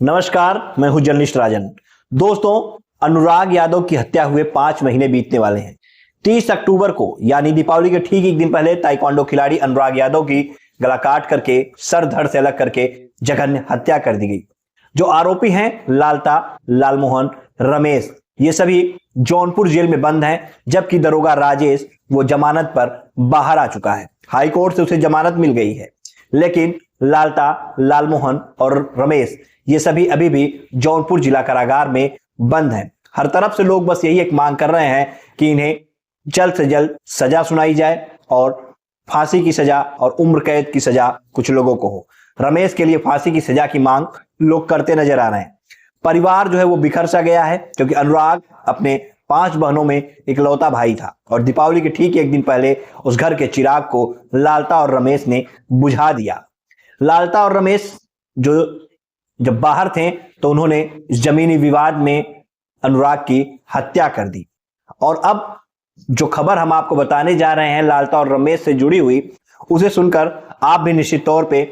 नमस्कार, मैं हूं जर्नलिस्ट राजन। दोस्तों, अनुराग यादव की हत्या हुए 5 महीने बीतने वाले हैं। 30 अक्टूबर को यानी दीपावली के ठीक एक दिन पहले ताइक्वांडो खिलाड़ी अनुराग यादव की गला काट करके सर धड़ से अलग करके जघन्य हत्या कर दी गई। जो आरोपी हैं लालता, लालमोहन, रमेश, ये सभी जौनपुर जेल में बंद हैं, जबकि दरोगा राजेश वो जमानत पर बाहर आ चुका है। हाई कोर्ट से उसे जमानत मिल गई है, लेकिन लालता, लालमोहन और रमेश ये सभी अभी भी जौनपुर जिला कारागार में बंद हैं। हर तरफ से लोग बस यही एक मांग कर रहे हैं कि इन्हें जल्द से जल्द सजा सुनाई जाए और फांसी की सजा और उम्र कैद की सजा कुछ लोगों को हो। रमेश के लिए फांसी की सजा की मांग लोग करते नजर आ रहे हैं। परिवार जो है वो बिखर सा गया है, क्योंकि अनुराग अपने 5 बहनों में इकलौता भाई था और दीपावली के ठीक एक दिन पहले उस घर के चिराग को लालता और रमेश ने बुझा दिया। लालता और रमेश जब बाहर थे तो उन्होंने इस जमीनी विवाद में अनुराग की हत्या कर दी। और अब जो खबर हम आपको बताने जा रहे हैं लालता और रमेश से जुड़ी हुई, उसे सुनकर आप भी निश्चित तौर पे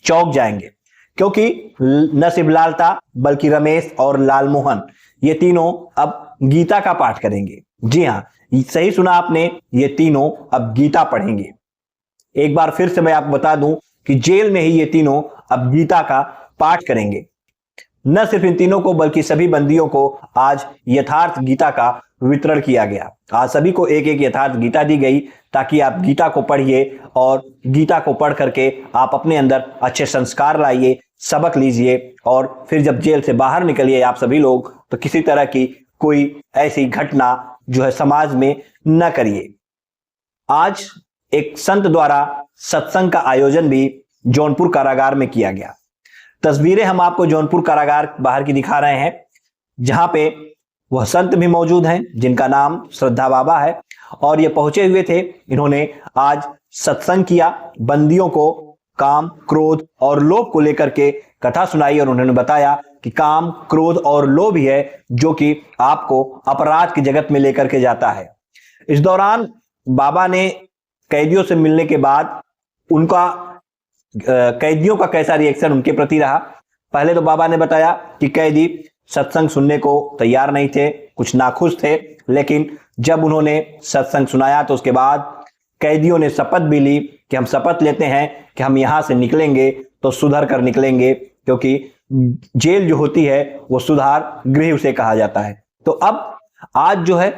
चौंक जाएंगे, क्योंकि न सिर्फ लालता बल्कि रमेश और लालमोहन ये तीनों अब गीता का पाठ करेंगे। जी हाँ, सही सुना आपने, ये तीनों अब गीता पढ़ेंगे। एक बार फिर से मैं आपको बता दूं कि जेल में ही ये तीनों अब गीता का पाठ करेंगे। न सिर्फ इन तीनों को बल्कि सभी बंदियों को आज यथार्थ गीता का वितरण किया गया। आज सभी को एक एक यथार्थ गीता दी गई, ताकि आप गीता को पढ़िए और गीता को पढ़ करके आप अपने अंदर अच्छे संस्कार लाइए, सबक लीजिए और फिर जब जेल से बाहर निकलिए आप सभी लोग, तो किसी तरह की कोई ऐसी घटना जो है समाज में न करिए। आज एक संत द्वारा सत्संग का आयोजन भी जौनपुर कारागार में किया गया। तस्वीरें हम आपको जौनपुर कारागार बाहर की दिखा रहे हैं, जहां पे वह संत भी मौजूद हैं जिनका नाम श्रद्धा बाबा है, और ये पहुंचे हुए थे। इन्होंने आज सत्संग किया, बंदियों को काम, क्रोध और लोभ को लेकर के कथा सुनाई और उन्होंने बताया कि काम, क्रोध और लोभ ही है जो कि आपको अपराध की जगत में लेकर के जाता है। इस दौरान बाबा ने कैदियों से मिलने के बाद उनका कैदियों का कैसा रिएक्शन उनके प्रति रहा। पहले तो बाबा ने बताया कि कैदी सत्संग सुनने को तैयार नहीं थे, कुछ नाखुश थे, लेकिन जब उन्होंने सत्संग सुनाया तो उसके बाद कैदियों ने शपथ भी ली कि हम शपथ लेते हैं कि हम यहां से निकलेंगे तो सुधर कर निकलेंगे, क्योंकि जेल जो होती है वो सुधार गृह उसे कहा जाता है। तो अब आज जो है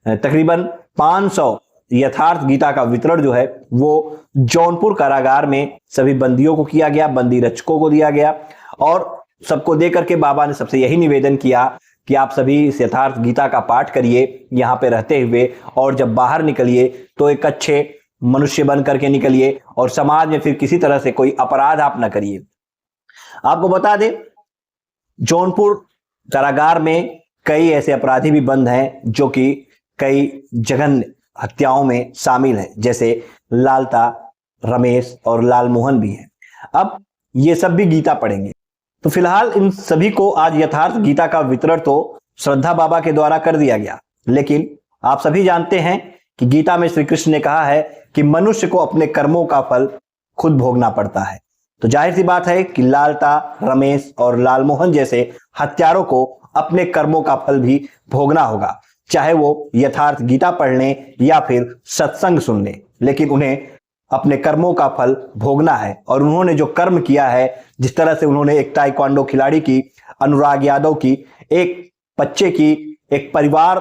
तकरीबन 500 यथार्थ गीता का वितरण जो है वो जौनपुर कारागार में सभी बंदियों को किया गया, बंदी रक्षकों को दिया गया, और सबको दे करके बाबा ने सबसे यही निवेदन किया कि आप सभी इस यथार्थ गीता का पाठ करिए यहाँ पे रहते हुए, और जब बाहर निकलिए तो एक अच्छे मनुष्य बन करके निकलिए और समाज में फिर किसी तरह से कोई अपराध आप न करिए। आपको बता दें, जौनपुर कारागार में कई ऐसे अपराधी भी बंद हैं जो कि कई जघन्य हत्याओं में शामिल हैं, जैसे लालता, रमेश और लालमोहन भी हैं। अब ये सब भी गीता पढ़ेंगे। तो फिलहाल इन सभी को आज यथार्थ गीता का वितरण तो श्रद्धा बाबा के द्वारा कर दिया गया, लेकिन आप सभी जानते हैं कि गीता में श्री कृष्ण ने कहा है कि मनुष्य को अपने कर्मों का फल खुद भोगना पड़ता है। तो जाहिर सी बात है कि लालता, रमेश और लालमोहन जैसे हत्यारों को अपने कर्मों का फल भी भोगना होगा, चाहे वो यथार्थ गीता पढ़ लें या फिर सत्संग सुन लें, लेकिन उन्हें अपने कर्मों का फल भोगना है। और उन्होंने जो कर्म किया है, जिस तरह से उन्होंने एक ताइक्वांडो खिलाड़ी की, अनुराग यादव की, एक बच्चे की, एक परिवार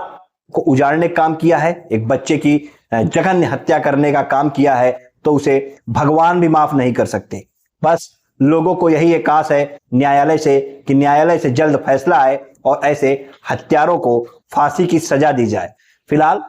को उजाड़ने का काम किया है, एक बच्चे की जघन्य हत्या करने का काम किया है, तो उसे भगवान भी माफ नहीं कर सकते। बस लोगों को यही एक आस है न्यायालय से कि न्यायालय से जल्द फैसला आए और ऐसे हत्यारों को फांसी की सजा दी जाए। फिलहाल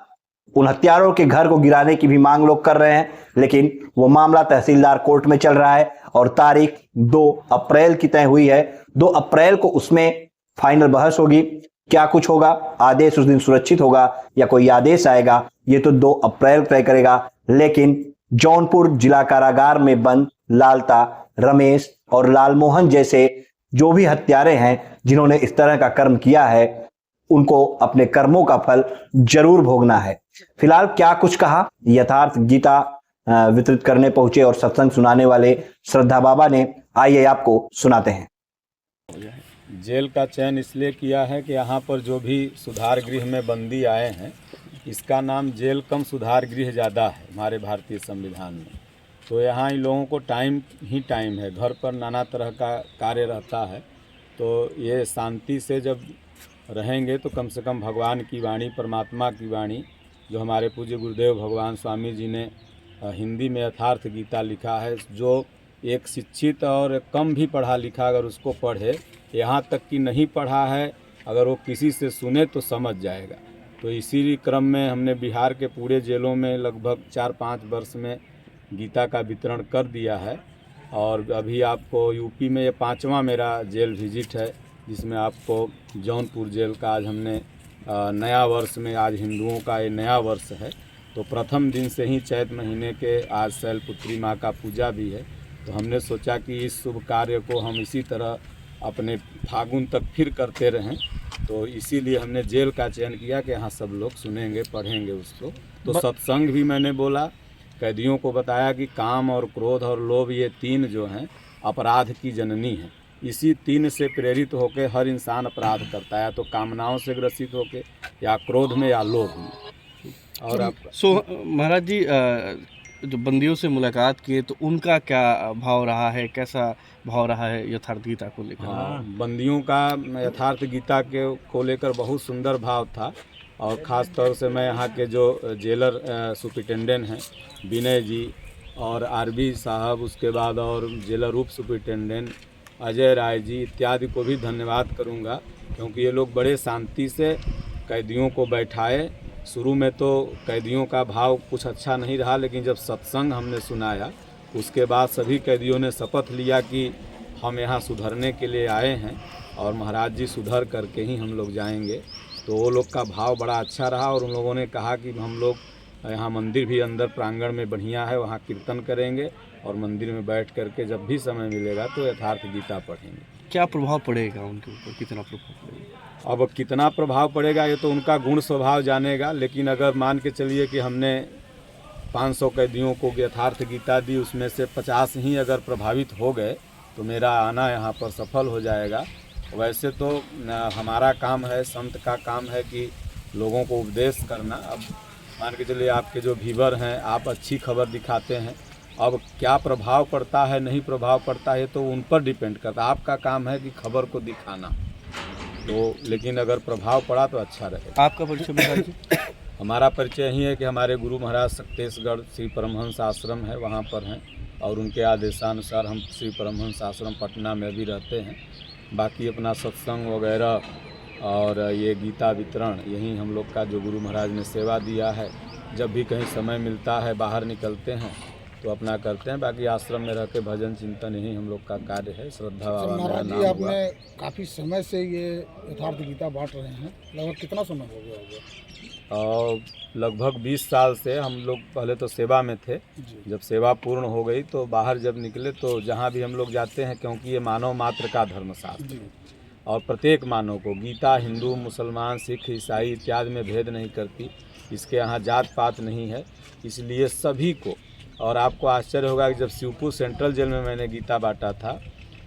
उन हत्यारों के घर को गिराने की भी मांग लोग कर रहे हैं, लेकिन वो मामला तहसीलदार कोर्ट में चल रहा है और तारीख 2 अप्रैल की तय हुई है। 2 अप्रैल को उसमें फाइनल बहस होगी। क्या कुछ होगा, आदेश उस दिन सुरक्षित होगा या कोई आदेश आएगा, ये तो 2 अप्रैल तय करेगा। लेकिन जौनपुर जिला कारागार में बंद लालता, रमेश और लालमोहन जैसे जो भी हत्यारे हैं जिन्होंने इस तरह का कर्म किया है, उनको अपने कर्मों का फल जरूर भोगना है। फिलहाल क्या कुछ कहा यथार्थ गीता वितरित करने पहुंचे और सत्संग सुनाने वाले श्रद्धा बाबा ने, आइए आपको सुनाते हैं। जेल का चयन इसलिए किया है कि यहाँ पर जो भी सुधार गृह में बंदी आए हैं, इसका नाम जेल कम सुधार गृह ज़्यादा है हमारे भारतीय संविधान में। तो यहाँ इन लोगों को टाइम ही टाइम है, घर पर नाना तरह का कार्य रहता है। तो ये शांति से जब रहेंगे तो कम से कम भगवान की वाणी, परमात्मा की वाणी, जो हमारे पूज्य गुरुदेव भगवान स्वामी जी ने हिंदी में यथार्थ गीता लिखा है, जो एक शिक्षित और कम भी पढ़ा लिखा अगर उसको पढ़े, यहाँ तक कि नहीं पढ़ा है अगर वो किसी से सुने तो समझ जाएगा। तो इसी क्रम में हमने बिहार के पूरे जेलों में लगभग 4-5 वर्ष में गीता का वितरण कर दिया है। और अभी आपको यूपी में ये 5वां मेरा जेल विजिट है, जिसमें आपको जौनपुर जेल का आज हमने नया वर्ष में, आज हिंदुओं का ये नया वर्ष है, तो प्रथम दिन से ही चैत महीने के आज शैलपुत्री माँ का पूजा भी है। तो हमने सोचा कि इस शुभ कार्य को हम इसी तरह अपने फागुन तक फिर करते रहें, तो इसीलिए हमने जेल का चयन किया कि यहाँ सब लोग सुनेंगे, पढ़ेंगे उसको। तो सत्संग भी मैंने बोला, कैदियों को बताया कि काम और क्रोध और लोभ ये 3 जो हैं अपराध की जननी है। इसी 3 से प्रेरित होकर हर इंसान अपराध करता है, तो कामनाओं से ग्रसित होकर, या क्रोध में या लोभ में। और आप महाराज जी, जो बंदियों से मुलाकात किए तो उनका क्या भाव रहा है, कैसा भाव रहा है यथार्थ गीता को लेकर? हाँ, बंदियों का यथार्थ गीता को लेकर बहुत सुंदर भाव था। और ख़ास तौर से मैं यहाँ के जो जेलर सुपरिटेंडेंट हैं विनय जी और आरबी साहब, उसके बाद और जेलर उप सुपरिटेंडेंट अजय राय जी इत्यादि को भी धन्यवाद करूँगा, क्योंकि ये लोग बड़े शांति से कैदियों को बैठाए। शुरू में तो कैदियों का भाव कुछ अच्छा नहीं रहा, लेकिन जब सत्संग हमने सुनाया उसके बाद सभी कैदियों ने शपथ लिया कि हम यहाँ सुधरने के लिए आए हैं और महाराज जी सुधर करके ही हम लोग जाएंगे। तो वो लोग का भाव बड़ा अच्छा रहा और उन लोगों ने कहा कि हम लोग यहाँ मंदिर भी अंदर प्रांगण में बढ़िया है, वहाँ कीर्तन करेंगे और मंदिर में बैठ करके जब भी समय मिलेगा तो यथार्थ गीता पढ़ेंगे। क्या प्रभाव पड़ेगा उनके ऊपर, कितना प्रभाव पड़ेगा? अब कितना प्रभाव पड़ेगा ये तो उनका गुण स्वभाव जानेगा, लेकिन अगर मान के चलिए कि हमने 500 कैदियों को यथार्थ गीता दी, उसमें से 50 ही अगर प्रभावित हो गए तो मेरा आना यहाँ पर सफल हो जाएगा। वैसे तो हमारा काम है, संत का काम है कि लोगों को उपदेश करना। अब मान के चलिए आपके जो व्यूअर हैं, आप अच्छी खबर दिखाते हैं, अब क्या प्रभाव पड़ता है नहीं प्रभाव पड़ता है तो उन पर डिपेंड करता है। आपका काम है कि खबर को दिखाना, तो लेकिन अगर प्रभाव पड़ा तो अच्छा रहेगा। आपका परिचय महाराज जी? हमारा परिचय यही है कि हमारे गुरु महाराज सक्तेशगढ़ श्री परमहंस आश्रम है, वहाँ पर हैं, और उनके आदेशानुसार हम श्री परमहंस आश्रम पटना में भी रहते हैं। बाकी अपना सत्संग वगैरह और ये गीता वितरण यहीं हम लोग का जो गुरु महाराज ने सेवा दिया है, जब भी कहीं समय मिलता है बाहर निकलते हैं तो अपना करते हैं। बाकी आश्रम में रह के भजन चिंतन यही हम लोग का कार्य है। श्रद्धा बाबा मेरा महाराज नाम जी, हुआ। आपने काफ़ी समय से ये यथार्थ गीता बांट रहे हैं, लगभग कितना समय हो गया होगा? और लगभग 20 साल से हम लोग पहले तो सेवा में थे। जी। जब सेवा पूर्ण हो गई तो बाहर जब निकले तो जहाँ भी हम लोग जाते हैं, क्योंकि ये मानव मात्र का धर्मशास्त्र जी। है और प्रत्येक मानव को गीता हिंदू मुसलमान सिख ईसाई इत्यादि में भेद नहीं करती, इसके यहाँ जात पात नहीं है, इसलिए सभी को। और आपको आश्चर्य होगा कि जब शिवपुर सेंट्रल जेल में मैंने गीता बांटा था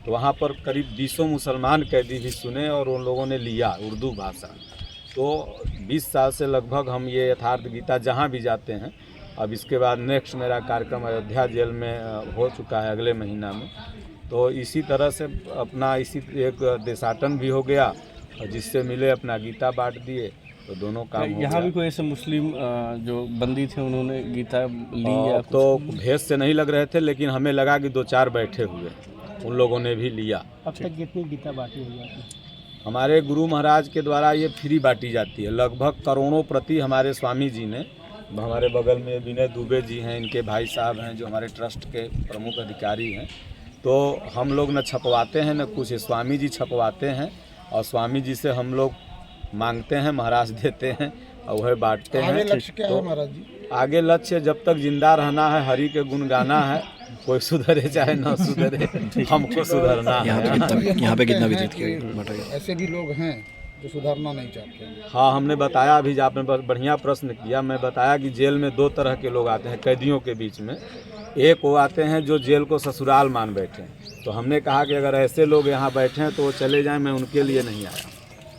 तो वहाँ पर करीब 200 मुसलमान कैदी भी सुने और उन लोगों ने लिया उर्दू भाषा। तो 20 साल से लगभग हम ये यथार्थ गीता जहाँ भी जाते हैं। अब इसके बाद नेक्स्ट मेरा कार्यक्रम अयोध्या जेल में हो चुका है अगले महीना में, तो इसी तरह से अपना इसी एक देशाटन भी हो गया और जिससे मिले अपना गीता बांट दिए, तो दोनों काम हो यहाँ गया। भी कोई ऐसे मुस्लिम जो बंदी थे उन्होंने गीता ली या तो भेष से नहीं लग रहे थे, लेकिन हमें लगा कि 2-4 बैठे हुए, उन लोगों ने भी लिया। अब तक कितनी गीता बांटी हुई है? हमारे गुरु महाराज के द्वारा ये फ्री बांटी जाती है, लगभग करोड़ों प्रति हमारे स्वामी जी ने। हमारे बगल में विनय दुबे जी हैं, इनके भाई साहब हैं जो हमारे ट्रस्ट के प्रमुख अधिकारी हैं। तो हम लोग न छपवाते हैं न कुछ, स्वामी जी छपवाते हैं और स्वामी जी से हम लोग मांगते हैं, महाराज देते हैं और वह बांटते हैं। आगे लक्ष्य क्या है महाराज जी? आगे लक्ष्य जब तक जिंदा रहना है, हरि के गुण गाना है, कोई सुधरे चाहे न सुधरे, हमको सुधरना है। यहाँ पे कितना विजिट किया? ऐसे भी लोग हैं जो सुधारना नहीं चाहते हैं। हाँ, हमने बताया, अभी आपने बढ़िया प्रश्न किया। मैं बताया कि जेल में 2 तरह के लोग आते हैं कैदियों के बीच में। एक वो आते हैं जो जेल को ससुराल मान बैठे हैं, तो हमने कहा कि अगर ऐसे लोग यहाँ बैठे हैं तो वो चले जाएं, मैं उनके लिए नहीं आया।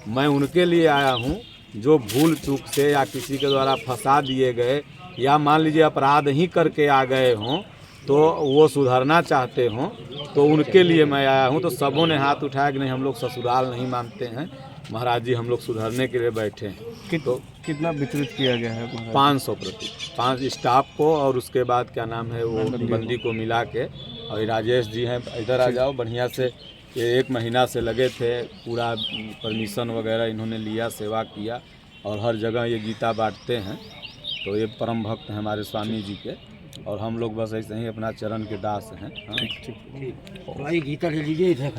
मैं उनके लिए आया हूँ जो भूल चूक से या किसी के द्वारा फंसा दिए गए या मान लीजिए अपराध ही करके आ गए हों तो वो सुधरना चाहते हों, तो उनके लिए मैं आया हूँ। तो सबों ने हाथ उठाया कि नहीं, हम लोग ससुराल नहीं मानते हैं महाराज जी, हम लोग सुधरने के लिए बैठे हैं। तो कितना वितरित किया गया है महाराज? 500 प्रति 5 स्टाफ को और उसके बाद क्या नाम है वो बंदी को मिला के। और ये राजेश जी हैं, इधर आ जाओ। बढ़िया से ये 1 महीना से लगे थे, पूरा परमिशन वगैरह इन्होंने लिया, सेवा किया और हर जगह ये गीता बांटते हैं। तो ये परम भक्त हैं हमारे स्वामी जी के, और हम लोग बस ऐसे ही अपना चरण के दास हैं। हाँ। भाई गीता ले लीजिए इधर।